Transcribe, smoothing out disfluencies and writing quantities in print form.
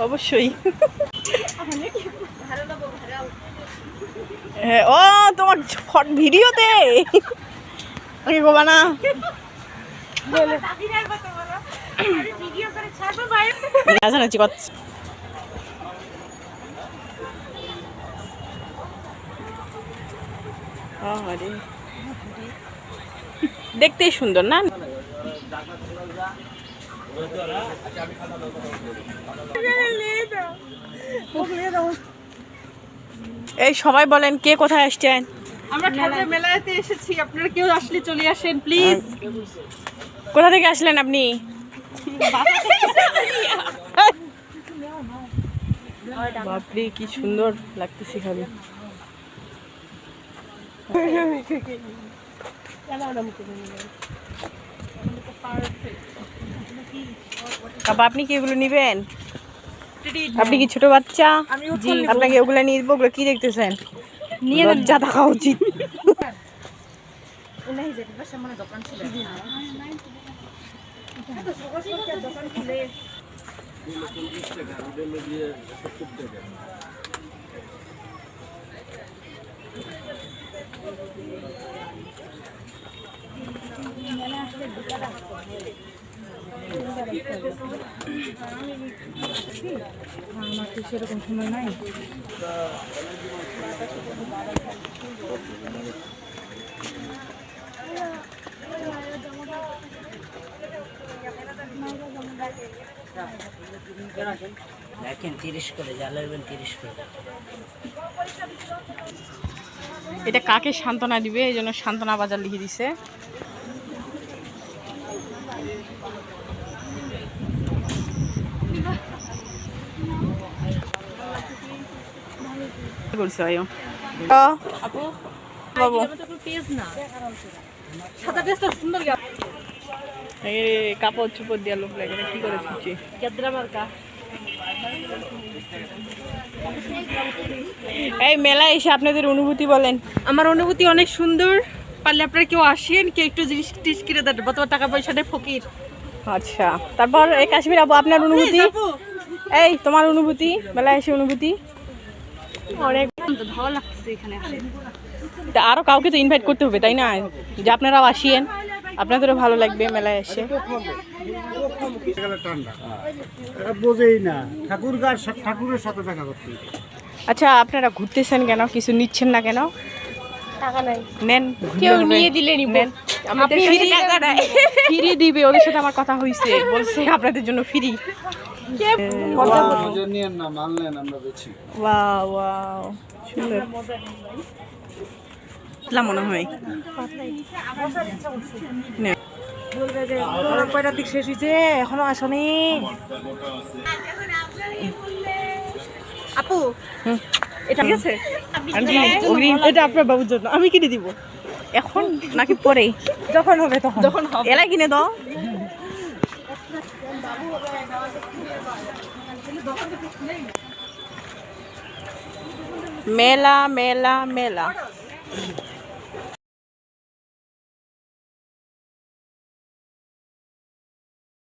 অবশ্যই। ও তোমার ভিডিওতে গোবা না দেখতেই সুন্দর না? এই সবাই বলেন কে কোথায় আসছেন? আমরা ঠাকুরের মেলাতে এসেছি, আপনারা কেউ আসলে চলে আসেন প্লিজ। কোথা থেকে আসলেন আপনি? বাপরে কি সুন্দর লাগতেছে খালি। আপনি কি এগুলো নিবেন? আপনি কি ছোট বাচ্চা? আপনাকে ওগুলো নিয়ে দেবো? ওগুলো কি দেখতেছেন? নিয়ে লজ্জা থাকা উচিত। আমার তো সেরকম সময় নাই। দেখেন 30 করে জ্বালাবেন, 30 করে। এটা কাকে সান্ত্বনা দিবে, এই জন্য সান্ত্বনা বাজার লিখে দিছে। কাপড় চুপড় দিয়া লোক লাগে কি করে এই মেলা এসে আপনাদের অনুভূতি বলেন। আমার অনুভূতি অনেক সুন্দর। পারলে আপনারা কেউ আসেন, কেউ একটু জিনিস টিস কিনে দেন, বর্তমান টাকা পয়সা নেই, ফকির। আচ্ছা, তারপর এই কাশ্মীর আপু আপনার অনুভূতি? এই তোমার অনুভূতি, মেলা এসে অনুভূতি? অনেক ভালো লাগছে এখানে। আরো কাউকে তো ইনভাইট করতে হবে তাই না, যে আপনারাও আসিয়েন, আপনাদেরও ভালো লাগবে মেলায় এসে। আচ্ছা, আপনারা ঘুরতেছেন কেন, কিছু নিচ্ছেন না কেন? টাকা নাই, নেন, কেউ নিয়ে দিলে নিবেন। আমাদের ফ্রি দিবে, ওদের সাথে আমার কথা হয়েছে, বলছে আপনাদের জন্য ফ্রি। মনে হয় কয়টার দিক শেষ হয়েছে, এখনো আসনি। আপু এটা ঠিক আছে, এটা আপনার বাবুর জন্য আমি কিনে দিব। এখন নাকি পরে? যখন হবে তখন। যখন হবে এলাই কিনে দাও। মেলা মেলা মেলা।